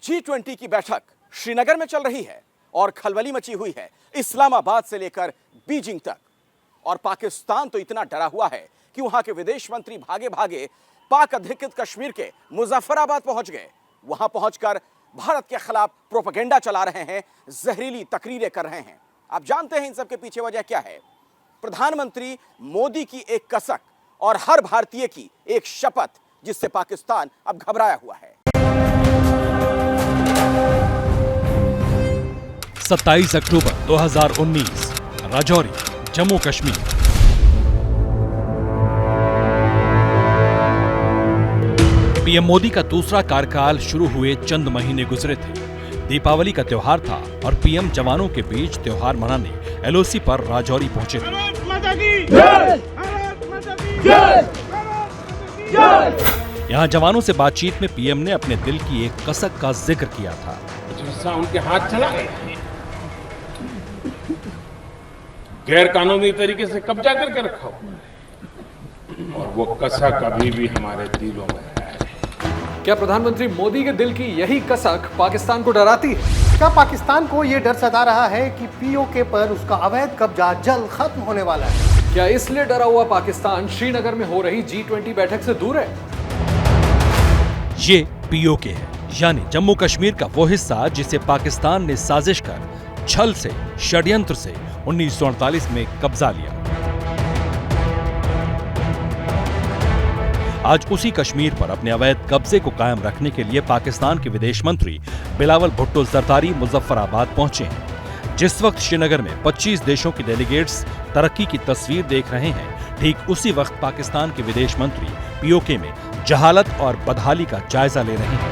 G20 की बैठक श्रीनगर में चल रही है और खलबली मची हुई है इस्लामाबाद से लेकर बीजिंग तक। और पाकिस्तान तो इतना डरा हुआ है कि वहां के विदेश मंत्री भागे भागे पाक अधिकृत कश्मीर के मुजफ्फराबाद पहुंच गए। वहां पहुंचकर भारत के खिलाफ प्रोपेगेंडा चला रहे हैं, जहरीली तकरीरें कर रहे हैं। आप जानते हैं इन सब के पीछे वजह क्या है? प्रधानमंत्री मोदी की एक कसक और हर भारतीय की एक शपथ, जिससे पाकिस्तान अब घबराया हुआ है। 27 अक्टूबर 2019, राजौरी, जम्मू कश्मीर। पीएम मोदी का दूसरा कार्यकाल शुरू हुए चंद महीने गुजरे थे। दीपावली का त्योहार था और पीएम जवानों के बीच त्योहार मनाने एलओसी पर राजौरी पहुंचे थे। यहाँ जवानों से बातचीत में पीएम ने अपने दिल की एक कसक का जिक्र किया था। उनके हाथ चला गया, गैर कानूनी तरीके से कब्जा करके रखा हुआ, और वो कसक अभी भी हमारे दिलों में है। क्या प्रधानमंत्री मोदी के दिल की यही कसक पाकिस्तान को डराती है? क्या पाकिस्तान को ये डर सता रहा है कि पीओके पर उसका अवैध कब्जा जल्द खत्म होने वाला है? क्या इसलिए डरा हुआ पाकिस्तान श्रीनगर में हो रही G20 बैठक से दूर है? ये पीओके है, यानी जम्मू कश्मीर का वो हिस्सा जिसे पाकिस्तान ने साजिश कर, छल से, षड्यंत्र से 1948 में कब्जा लिया। आज उसी कश्मीर पर अपने अवैध कब्जे को कायम रखने के लिए पाकिस्तान के विदेश मंत्री बिलावल भुट्टो जरदारी मुजफ्फराबाद पहुंचे हैं। जिस वक्त श्रीनगर में 25 देशों के डेलीगेट्स तरक्की की तस्वीर देख रहे हैं, ठीक उसी वक्त पाकिस्तान के विदेश मंत्री पीओके में जहालत और बदहाली का जायजा ले रहे हैं।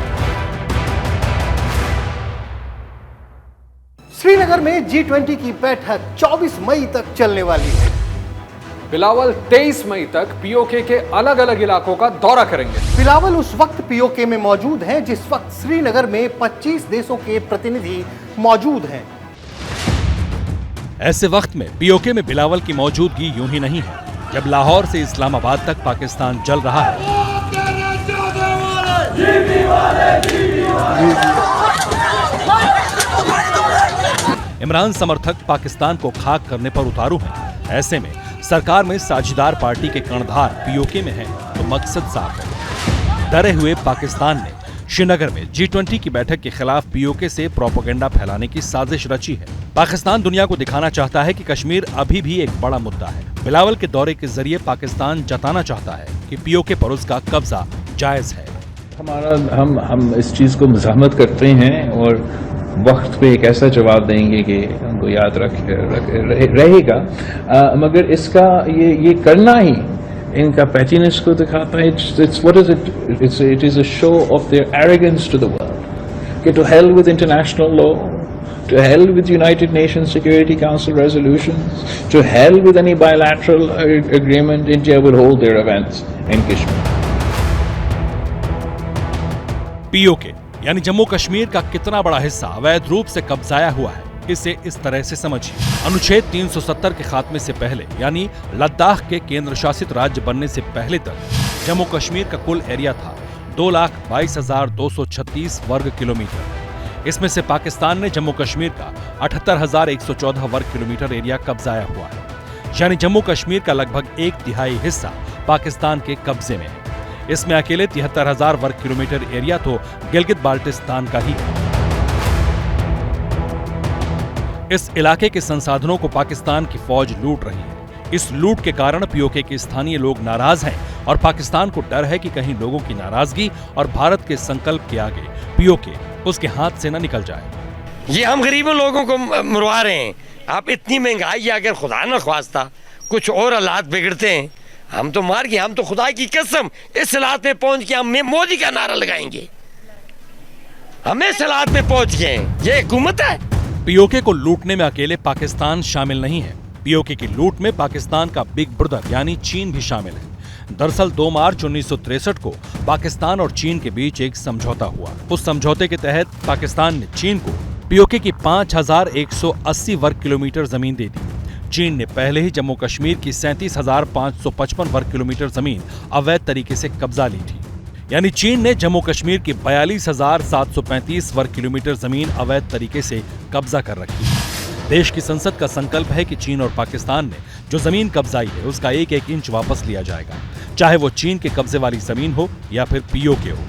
श्रीनगर में G20 की बैठक 24 मई तक चलने वाली है। बिलावल 23 मई तक पीओके के अलग अलग इलाकों का दौरा करेंगे। बिलावल उस वक्त पीओके में मौजूद हैं जिस वक्त श्रीनगर में 25 देशों के प्रतिनिधि मौजूद हैं। ऐसे वक्त में पीओके में बिलावल की मौजूदगी यूं ही नहीं है, जब लाहौर से इस्लामाबाद तक पाकिस्तान जल रहा है। इमरान समर्थक पाकिस्तान को खाक करने पर उतारू हैं। ऐसे में सरकार में साझेदार पार्टी के कर्णधार पीओके में हैं, तो मकसद साफ है। डरे हुए पाकिस्तान ने श्रीनगर में G20 की बैठक के खिलाफ पीओके से प्रोपेगेंडा फैलाने की साजिश रची है। पाकिस्तान दुनिया को दिखाना चाहता है कि कश्मीर अभी भी एक बड़ा मुद्दा है। बिलावल के दौरे के जरिए पाकिस्तान जताना चाहता है कि पीओके पर उसका कब्जा जायज है। हम इस चीज को मज़ाहमत करते हैं और वक्त पे एक ऐसा जवाब देंगे कि हमको याद रहेगा, मगर इसका ये करना ही इनका पैचीनेस को दिखाता है। It is a show of their arrogance to the world कि to hell with international law, to hell with United Nations Security Council resolutions, to hell with any bilateral agreement. India will hold their events in Kashmir. PoK यानी जम्मू कश्मीर का कितना बड़ा हिस्सा अवैध रूप से कब्जाया हुआ है, इसे इस तरह से समझिए। अनुच्छेद 370 के खात्मे से पहले, यानी लद्दाख के केंद्र शासित राज्य बनने से पहले तक जम्मू कश्मीर का कुल एरिया था 2,22,236 वर्ग किलोमीटर। इसमें से पाकिस्तान ने जम्मू कश्मीर का 78,114 वर्ग किलोमीटर एरिया कब्जाया हुआ है, यानी जम्मू कश्मीर का लगभग 1/3 हिस्सा पाकिस्तान के कब्जे में है। इसमें अकेले 73,000 वर्ग किलोमीटर एरिया तो गिलगित बाल्टिस्तान का ही है। इस इलाके के संसाधनों को पाकिस्तान की फौज लूट रही है। इस लूट के कारण पीओके के स्थानीय लोग नाराज हैं और पाकिस्तान को डर है कि कहीं लोगों की नाराजगी और भारत के संकल्प के आगे पीओके उसके हाथ से न निकल जाए। ये हम गरीबों लोगों को मरवा रहे हैं। आप इतनी महंगाई, अगर खुदा न ख्वास्ता कुछ और हालात बिगड़ते हैं, हम तो मार गए। हम तो खुदा की कसम इस हालात में पहुंच के हम मोदी का नारा लगाएंगे। हम इस हालात में पहुंच गए हैं। ये हुकूमत है। पीओके को लूटने में अकेले पाकिस्तान शामिल नहीं है। पीओके की लूट में पाकिस्तान का बिग ब्रदर यानी चीन भी शामिल है। दरअसल 2 मार्च 1963 को पाकिस्तान और चीन के बीच एक समझौता हुआ। उस समझौते के तहत पाकिस्तान ने चीन को पीओके की 5,180 वर्ग किलोमीटर जमीन दे दी। चीन ने पहले ही जम्मू कश्मीर की 37,555 वर्ग किलोमीटर जमीन अवैध तरीके से कब्जा ली थी। यानी चीन ने जम्मू कश्मीर की 42,735 वर्ग किलोमीटर जमीन अवैध तरीके से कब्जा कर रखी है। देश की संसद का संकल्प है कि चीन और पाकिस्तान ने जो जमीन कब्जाई है उसका एक एक इंच वापस लिया जाएगा, चाहे वो चीन के कब्जे वाली जमीन हो या फिर पीओके हो।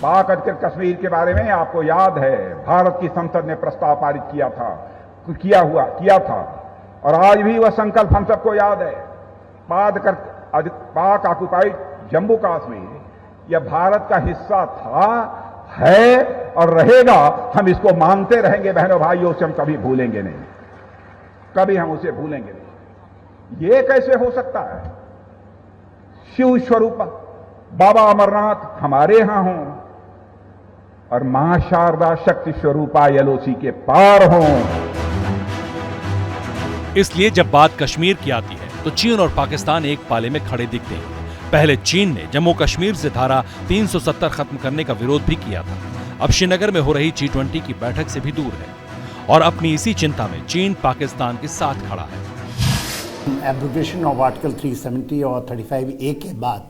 पाक अधिकृत कश्मीर के बारे में आपको याद है, भारत की संसद ने प्रस्ताव पारित किया था और आज भी वह संकल्प हम सबको याद है। पाक ऑक्युपाइड जम्मू कश्मीर यह भारत का हिस्सा था, है और रहेगा। हम इसको मानते रहेंगे बहनों भाइयों, उसे हम कभी भूलेंगे नहीं, कभी हम उसे भूलेंगे नहीं। ये कैसे हो सकता है? शिव स्वरूप बाबा अमरनाथ हमारे यहां हों और मां शारदा शक्ति स्वरूपा एलओसी के पार हों। इसलिए जब बात कश्मीर की आती है तो चीन और पाकिस्तान एक पाले में खड़े दिखते हैं। पहले चीन ने जम्मू कश्मीर से धारा 370 खत्म करने का विरोध भी किया था। अब श्रीनगर में हो रही G20 की बैठक से भी दूर है और अपनी इसी चिंता में चीन पाकिस्तान के साथ खड़ा है। एब्रोगेशन ऑफ आर्टिकल 370 और 35A के बाद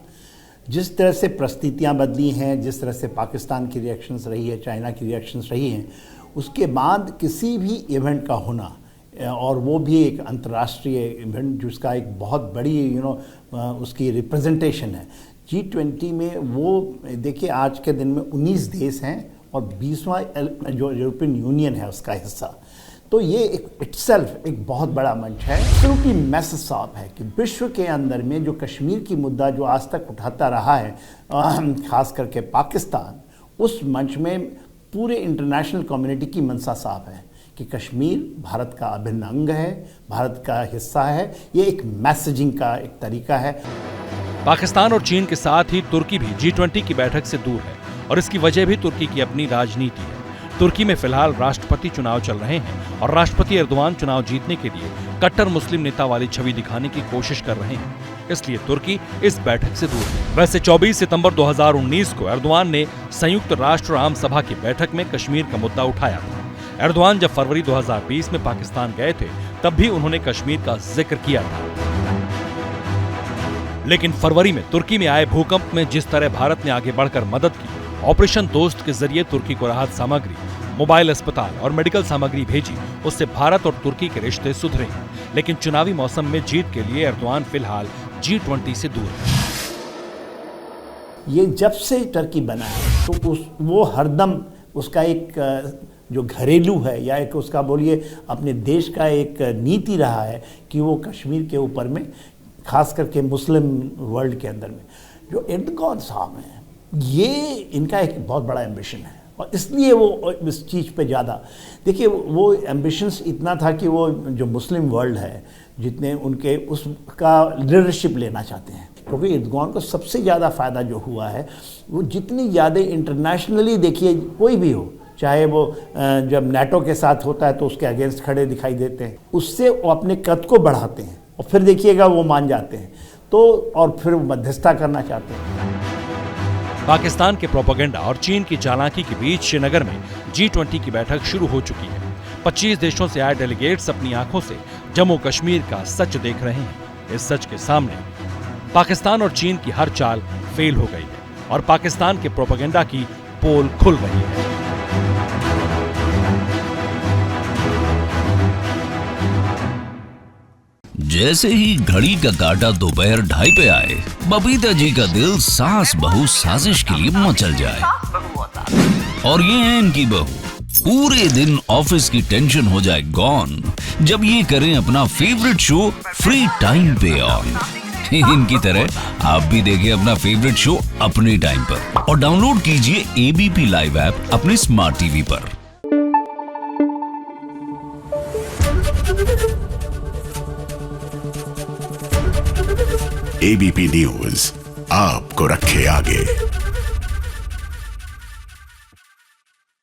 जिस तरह से परिस्थितियां बदली हैं, जिस तरह से पाकिस्तान की रिएक्शंस रही है, चाइना की रिएक्शंस रही हैं, उसके बाद किसी भी इवेंट का होना और वो भी एक अंतर्राष्ट्रीय इवेंट जिसका एक बहुत बड़ी उसकी रिप्रेजेंटेशन है G20 में, वो देखिए आज के दिन में 19 देश हैं और 20वां जो यूरोपियन यूनियन है उसका हिस्सा। तो ये एक इटसेल्फ एक बहुत बड़ा मंच है। क्योंकि मैसेज साफ है कि विश्व के अंदर में जो कश्मीर की मुद्दा जो आज तक उठाता रहा है, खास करके पाकिस्तान, उस मंच में पूरे इंटरनेशनल कम्युनिटी की मंशा साफ है कि कश्मीर भारत का अभिन्न अंग है, भारत का हिस्सा है। ये एक मैसेजिंग का एक तरीका है। पाकिस्तान और चीन के साथ ही तुर्की भी G20 की बैठक से दूर है और इसकी वजह भी तुर्की की अपनी राजनीति है। तुर्की में फिलहाल राष्ट्रपति चुनाव चल रहे हैं और राष्ट्रपति एर्दोआन चुनाव जीतने के लिए कट्टर मुस्लिम नेता वाली छवि दिखाने की कोशिश कर रहे हैं, इसलिए तुर्की इस बैठक से दूर है। वैसे 24 सितंबर 2019 को एर्दोआन ने संयुक्त राष्ट्र आम सभा की बैठक में कश्मीर का मुद्दा उठाया था। एर्दोआन जब फरवरी 2020 में पाकिस्तान गए थे तब भी उन्होंने कश्मीर का जिक्र किया था। लेकिन फरवरी में तुर्की में आए भूकंप में जिस तरह भारत ने आगे बढ़कर मदद की, ऑपरेशन दोस्त के जरिए तुर्की को राहत सामग्री, मोबाइल अस्पताल और मेडिकल सामग्री भेजी, उससे भारत और तुर्की के रिश्ते सुधरे। लेकिन चुनावी मौसम में जीत के लिए एर्दोआन फिलहाल G20 से दूर है। ये जब से टर्की बना है तो वो हरदम उसका एक जो घरेलू है या एक उसका बोलिए अपने देश का एक नीति रहा है कि वो कश्मीर के ऊपर में, खास करके मुस्लिम वर्ल्ड के अंदर में, जो एर्दोगान साहब हैं, ये इनका एक बहुत बड़ा एम्बिशन है और इसलिए वो इस चीज़ पे ज़्यादा देखिए, वो एम्बिशंस इतना था कि वो जो मुस्लिम वर्ल्ड है जितने उनके उसका लीडरशिप लेना चाहते हैं, क्योंकि एर्दोगान को सबसे ज़्यादा फ़ायदा जो हुआ है वो जितनी ज़्यादा इंटरनेशनली देखिए कोई भी हो, चाहे वो जब नाटो के साथ होता है तो उसके अगेंस्ट खड़े दिखाई देते हैं, उससे वो अपने कद को बढ़ाते हैं और फिर देखिएगा वो मान जाते हैं तो, और फिर वो मध्यस्थता करना चाहते हैं। पाकिस्तान के प्रोपेगेंडा और चीन की चालाकी के बीच श्रीनगर में G20 की बैठक शुरू हो चुकी है। 25 देशों से आए डेलीगेट्स अपनी आंखों से जम्मू कश्मीर का सच देख रहे हैं। इस सच के सामने पाकिस्तान और चीन की हर चाल फेल हो गई है और पाकिस्तान के प्रोपेगेंडा की पोल खुल रही है। जैसे ही घड़ी का काटा दोपहर 2:30 पे आए, बबीता जी का दिल सास बहू साजिश के लिए मचल जाए। और ये है इनकी बहू, पूरे दिन ऑफिस की टेंशन हो जाए गॉन जब ये करें अपना फेवरेट शो फ्री टाइम पे ऑन। इनकी तरह आप भी देखें अपना फेवरेट शो अपने टाइम पर और डाउनलोड कीजिए ABP लाइव ऐप अपने स्मार्ट टीवी पर। ABP न्यूज आपको रखे आगे।